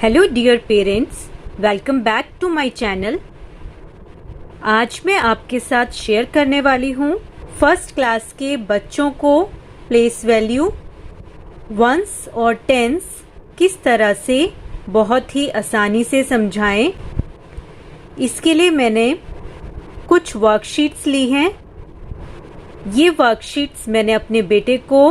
Hello dear parents, welcome back to my channel. आज मैं आपके साथ शेयर करने वाली हूँ फर्स्ट क्लास के बच्चों को प्लेस वैल्यू, वंस और टेंस किस तरह से बहुत ही आसानी से समझाएं। इसके लिए मैंने कुछ वर्कशीट्स ली हैं। ये वर्कशीट्स मैंने अपने बेटे को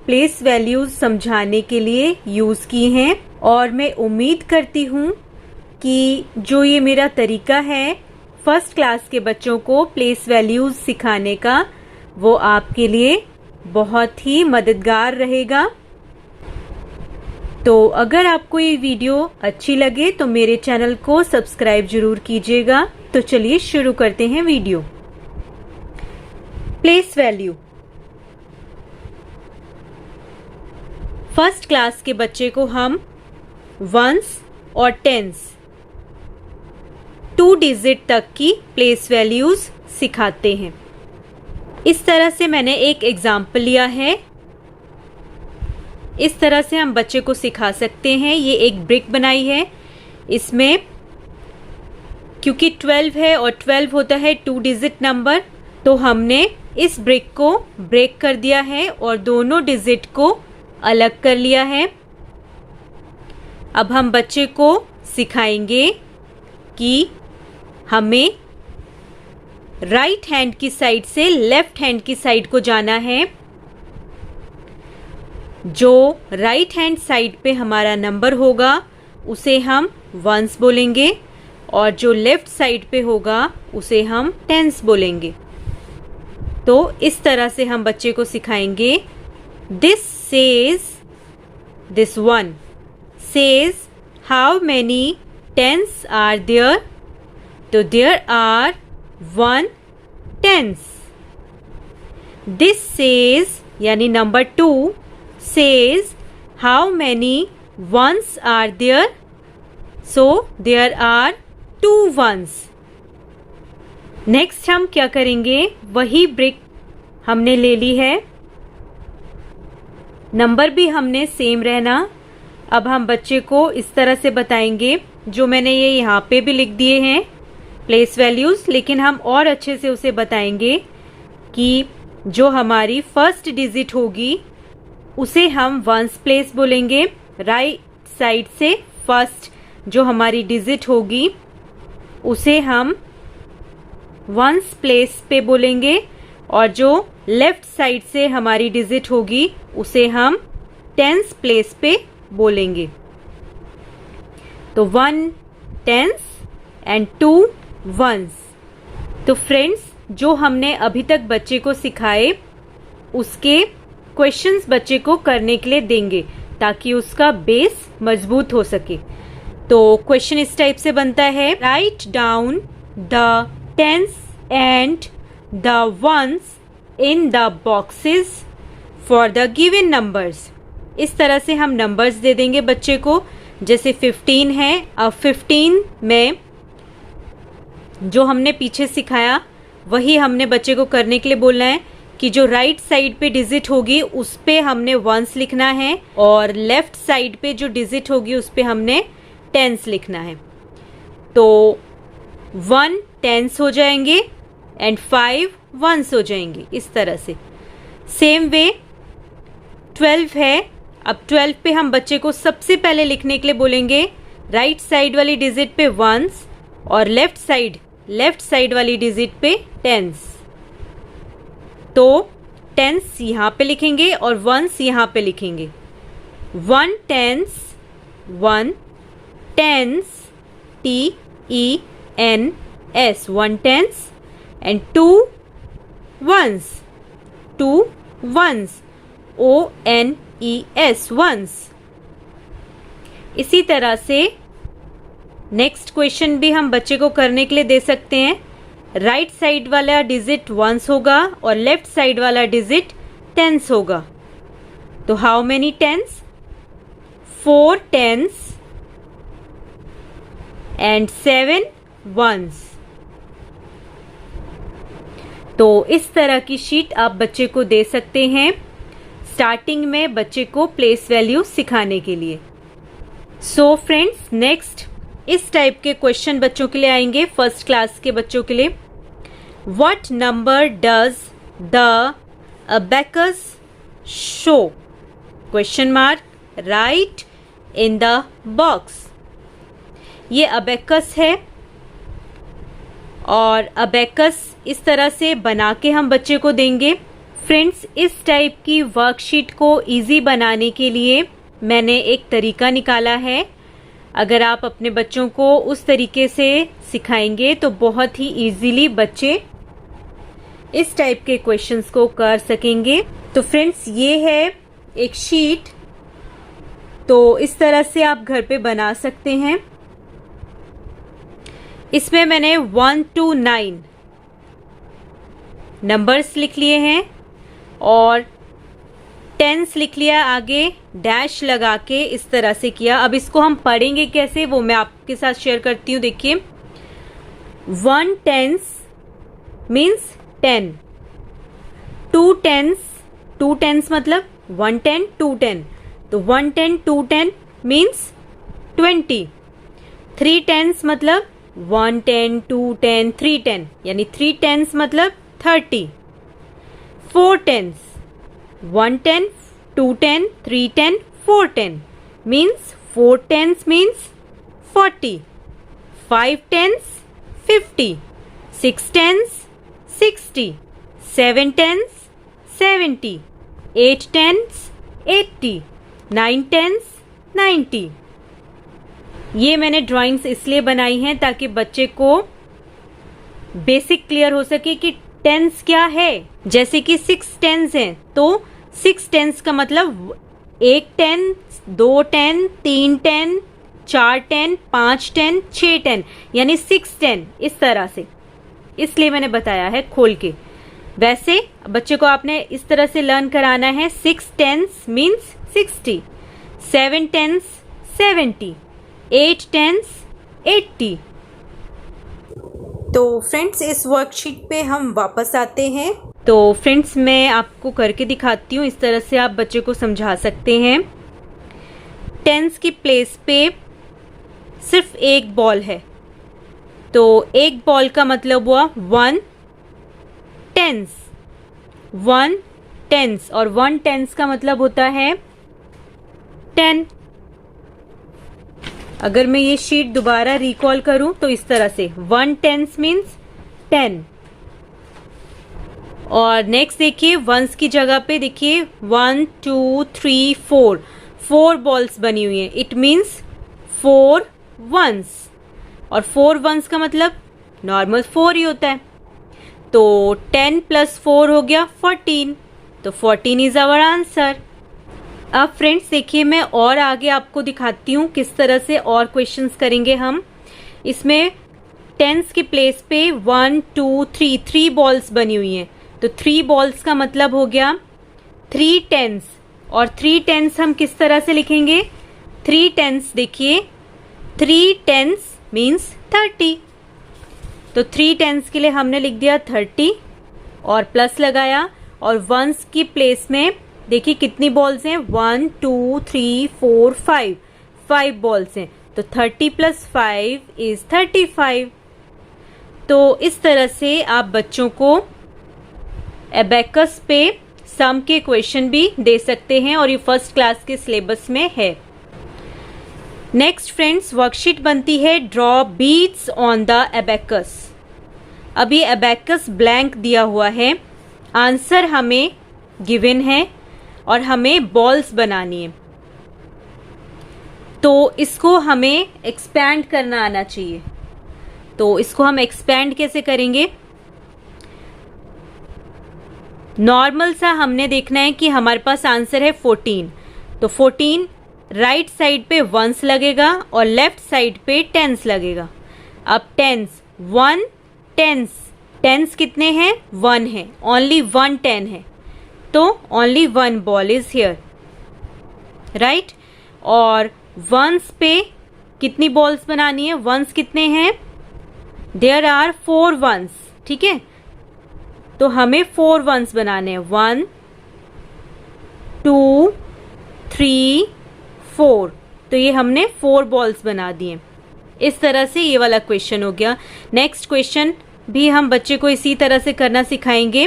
प्लेस वैल्यूज समझाने के लिए यूज़ की हैं और मैं उम्मीद करती हूँ कि जो ये मेरा तरीका है फर्स्ट क्लास के बच्चों को प्लेस वैल्यूज सिखाने का, वो आपके लिए बहुत ही मददगार रहेगा। तो अगर आपको ये वीडियो अच्छी लगे तो मेरे चैनल को सब्सक्राइब जरूर कीजिएगा। तो चलिए शुरू करते हैं video. Place value. First class के बच्चे को हम वंस और टेंस 2 डिजिट तक की प्लेस वैल्यूज सिखाते हैं। इस तरह से मैंने एक एग्जाम्पल लिया है। इस तरह से हम बच्चे को सिखा सकते हैं। ये एक ब्रिक बनाई है। इसमें क्योंकि 12 है और 12 होता है 2 डिजिट नंबर, तो हमने इस ब्रिक को ब्रेक कर दिया है और दोनों डिजिट को अलग कर लिया है। अब हम बच्चे को सिखाएंगे कि हमें राइट हैंड की साइड से लेफ्ट हैंड की साइड को जाना है। जो राइट हैंड साइड पे हमारा नंबर होगा उसे हम वंस बोलेंगे और जो लेफ्ट साइड पे होगा उसे हम टेंस बोलेंगे। तो इस तरह से हम बच्चे को सिखाएंगे। This says, this one says how many tens are there? तो there are 1 tens. This says यानी number 2 says how many ones are there? So there are 2 ones. Next हम क्या करेंगे, वही ब्रिक हमने ले ली है, नंबर भी हमने सेम रहना। अब हम बच्चे को इस तरह से बताएंगे, जो मैंने ये यहाँ पे भी लिख दिए हैं प्लेस वैल्यूज, लेकिन हम और अच्छे से उसे बताएंगे कि जो हमारी फर्स्ट डिजिट होगी उसे हम वंस प्लेस बोलेंगे। राइट साइड से फर्स्ट जो हमारी डिजिट होगी उसे हम वंस प्लेस पे बोलेंगे और जो लेफ्ट साइड से हमारी डिजिट होगी उसे हम टेंस प्लेस पे बोलेंगे। तो 1 टेंस एंड 2 वंस। तो फ्रेंड्स, जो हमने अभी तक बच्चे को सिखाए उसके क्वेश्चंस बच्चे को करने के लिए देंगे ताकि उसका बेस मजबूत हो सके। तो क्वेश्चन इस टाइप से बनता है, write down the tens and the ones in the boxes for the given numbers. इस तरह से हम नंबर्स दे देंगे बच्चे को। जैसे 15 है, अब 15 में जो हमने पीछे सिखाया वही हमने बच्चे को करने के लिए बोलना है कि जो राइट साइड पे डिजिट होगी उस पे हमने वंस लिखना है और लेफ्ट साइड पे जो डिजिट होगी उस पे हमने टेंस लिखना है। तो 1 टेंस हो जाएंगे एंड 5 वंस हो जाएंगे। इस तरह से सेम वे 12 है। अब 12 पे हम बच्चे को सबसे पहले लिखने के लिए बोलेंगे राइट साइड वाली डिजिट पे वंस और लेफ्ट साइड वाली डिजिट पे टेंस। तो टेंस यहाँ पे लिखेंगे और वंस यहाँ पे लिखेंगे। 1 tens, 1 tens, TENS 1 tens and 2 ones, 2 ones, ONES ones. इसी तरह से नेक्स्ट क्वेश्चन भी हम बच्चे को करने के लिए दे सकते हैं। राइट साइड वाला डिजिट वंस होगा और लेफ्ट साइड वाला डिजिट टेंस होगा। तो how many tens? 4 tens and 7 ones. तो इस तरह की शीट आप बच्चे को दे सकते हैं स्टार्टिंग में बच्चे को प्लेस वैल्यू सिखाने के लिए। सो फ्रेंड्स, नेक्स्ट इस टाइप के क्वेश्चन बच्चों के लिए आएंगे, फर्स्ट क्लास के बच्चों के लिए। What number does the abacus show? Question mark, right in the box. ये अबेकस है और अबेकस इस तरह से बना के हम बच्चे को देंगे। फ्रेंड्स, इस टाइप की वर्कशीट को इजी बनाने के लिए मैंने एक तरीका निकाला है। अगर आप अपने बच्चों को उस तरीके से सिखाएंगे तो बहुत ही इजीली बच्चे इस टाइप के क्वेश्चंस को कर सकेंगे। तो फ्रेंड्स, ये है एक शीट, तो इस तरह से आप घर पे बना सकते हैं। इसमें मैंने 1 to 9 नंबर्स लिख लिए हैं और टेंस लिख लिया, आगे डैश लगा के इस तरह से किया। अब इसको हम पढ़ेंगे कैसे वो मैं आपके साथ शेयर करती हूँ। देखिए, 1 टेंस मीन्स 10, 2 टेंस मतलब 1 10 2 10, तो 1 10 2 10 मीन्स 20। 3 टेंस मतलब 1 10 2 10 3 10, यानी 3 टेंस मतलब 30। 4 tense 1 10 2 10 3 10 4 10 means 4 tens means 40, 5 tens 50, 6 tens 60, 7 tens 70, 8 tens 80, 9 tens 90। ये मैंने ड्राइंग्स इसलिए बनाई हैं ताकि बच्चे को बेसिक क्लियर हो सके कि टेंस क्या है। जैसे कि 6 टेंस हैं तो 6 टेंस का मतलब 1 10, 2 10, 3 10, 4 10, 5 10, 6 10, यानी 6 10 इस तरह से, इसलिए मैंने बताया है खोल के। वैसे बच्चे को आपने इस तरह से लर्न कराना है। 6 टेंस मीन्स 60, 7 टेंस 70, 8 टेंस 80। तो फ्रेंड्स, इस वर्कशीट पे हम वापस आते हैं। तो फ्रेंड्स, मैं आपको करके दिखाती हूँ, इस तरह से आप बच्चे को समझा सकते हैं। टेंस की प्लेस पे सिर्फ एक बॉल है, तो एक बॉल का मतलब हुआ 1 टेंस, 1 टेंस, और 1 टेंस का मतलब होता है 10। अगर मैं ये शीट दोबारा रिकॉल करूं तो इस तरह से 1 टेंस मीन्स 10। और नेक्स्ट देखिए, वंस की जगह पे देखिए 1 2 3 4 बॉल्स बनी हुई हैं। इट मीन्स 4 वंस, और 4 वंस का मतलब नॉर्मल 4 ही होता है। तो 10 + 4 हो गया 14, तो 14 इज आवर आंसर। अब फ्रेंड्स देखिए, मैं और आगे आपको दिखाती हूँ किस तरह से और क्वेश्चंस करेंगे हम। इसमें टेंस की प्लेस पे 1 2 3 बॉल्स बनी हुई हैं, तो 3 बॉल्स का मतलब हो गया 3 टेंस, और 3 टेंस हम किस तरह से लिखेंगे? 3 टेंस देखिए, 3 टेंस मीन्स 30, तो 3 टेंस के लिए हमने लिख दिया 30 और प्लस लगाया। और वंस की प्लेस में देखिए कितनी बॉल्स हैं, 1 2 3 4 5 बॉल्स हैं, तो 30 + 5 इज 35। तो इस तरह से आप बच्चों को एबेकस पे सम के क्वेश्चन भी दे सकते हैं, और ये फर्स्ट क्लास के सिलेबस में है। नेक्स्ट फ्रेंड्स, वर्कशीट बनती है draw beads on the abacus. अब ये एबेकस ब्लैंक दिया हुआ है, आंसर हमें गिवन है और हमें बॉल्स बनानी है, तो इसको हमें एक्सपैंड करना आना चाहिए। तो इसको हम एक्सपैंड कैसे करेंगे? नॉर्मल सा हमने देखना है कि हमारे पास आंसर है 14, तो 14 राइट साइड पे वंस लगेगा और लेफ्ट साइड पे टेंस लगेगा। अब टेंस 1 टेंस, टेंस कितने हैं? 1 है, ओनली 1 10 है, तो only 1 ball is here, right. और वंस पे कितनी बॉल्स बनानी है? वंस कितने हैं? देयर आर 4 वंस, ठीक है, तो हमें 4 वंस बनाने हैं, 1 2 3 4, तो ये हमने 4 बॉल्स बना दिए। इस तरह से ये वाला क्वेश्चन हो गया। नेक्स्ट क्वेश्चन भी हम बच्चे को इसी तरह से करना सिखाएंगे।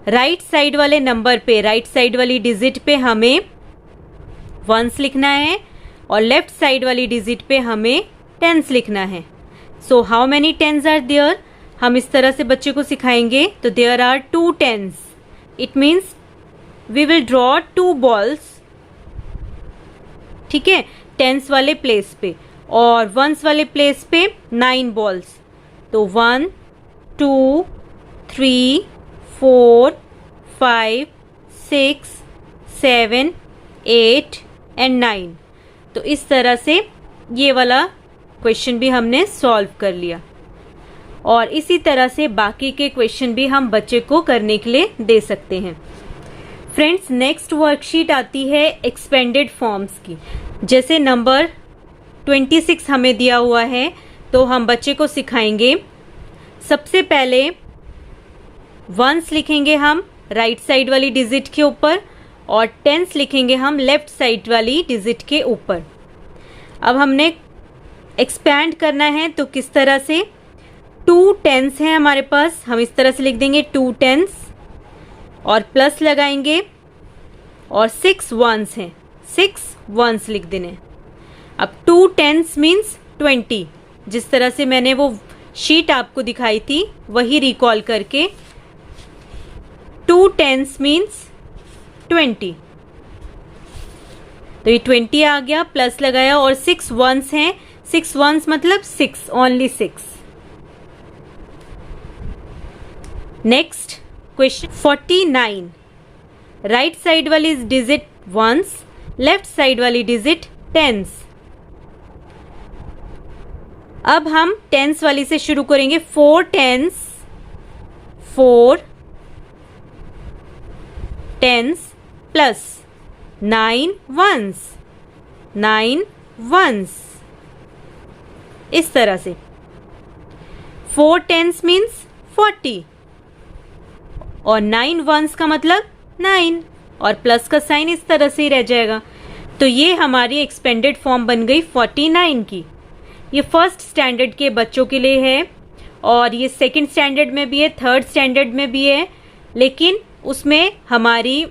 राइट साइड वाले नंबर पे, राइट साइड वाली डिजिट पे हमें 1s लिखना है और लेफ्ट साइड वाली डिजिट पे हमें 10s लिखना है। So how many 10s are there, हम इस तरह से बच्चे को सिखाएंगे। तो there are 2 10s, it means we will draw 2 balls, ठीक है, 10s वाले प्लेस पे, और 1s वाले प्लेस पे 9 बॉल्स। तो 1 2 3 4 5 6 7 8 एंड 9। तो इस तरह से ये वाला क्वेश्चन भी हमने सॉल्व कर लिया, और इसी तरह से बाकी के क्वेश्चन भी हम बच्चे को करने के लिए दे सकते हैं। फ्रेंड्स, नेक्स्ट वर्कशीट आती है एक्सपेंडेड फॉर्म्स की। जैसे नंबर 26 हमें दिया हुआ है, तो हम बच्चे को सिखाएंगे। सबसे पहले 1s लिखेंगे हम राइट साइड वाली डिजिट के ऊपर, और 10s लिखेंगे हम लेफ्ट साइड वाली डिजिट के ऊपर। अब हमने एक्सपैंड करना है, तो किस तरह से, 2 10s हैं हमारे पास, हम इस तरह से लिख देंगे 2 10s और प्लस लगाएंगे, और 6 1s हैं, 6 1s लिख देने। अब 2 10s मीन्स 20, जिस तरह से मैंने वो शीट आपको दिखाई थी वही रिकॉल करके, 2 10s मीन्स 20। तो ये 20 आ गया, प्लस लगाया, और 6 1s हैं, 6 1s मतलब 6, only 6। Next question 49, right side वाली डिजिट 1s, लेफ्ट साइड वाली डिजिट 10s। अब हम 10s वाली से शुरू करेंगे। 4 10s, 4 10s plus 9 1s, 9 1s, इस तरह से 4 10s मीन्स 40, और 9 1s का मतलब 9, और प्लस का साइन इस तरह से ही रह जाएगा। तो ये हमारी एक्सपेंडेड फॉर्म बन गई 49 की। ये फर्स्ट स्टैंडर्ड के बच्चों के लिए है, और ये सेकंड स्टैंडर्ड में भी है, थर्ड स्टैंडर्ड में भी है, लेकिन उसमें हमारी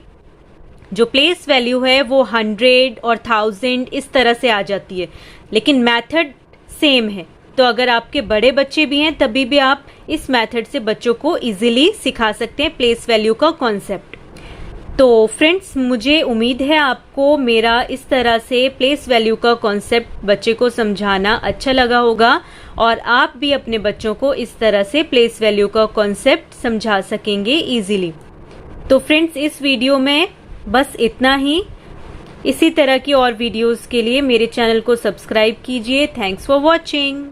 जो प्लेस वैल्यू है वो 100 और 1000 इस तरह से आ जाती है, लेकिन मेथड सेम है। तो अगर आपके बड़े बच्चे भी हैं तभी भी आप इस मेथड से बच्चों को इजीली सिखा सकते हैं प्लेस वैल्यू का कॉन्सेप्ट। तो फ्रेंड्स, मुझे उम्मीद है आपको मेरा इस तरह से प्लेस वैल्यू का कॉन्सेप्ट बच्चे को समझाना अच्छा लगा होगा, और आप भी अपने बच्चों को इस तरह से प्लेस वैल्यू का कॉन्सेप्ट समझा सकेंगे इजीली। तो फ्रेंड्स, इस वीडियो में बस इतना ही। इसी तरह की और वीडियोस के लिए मेरे चैनल को सब्सक्राइब कीजिए। Thanks for watching.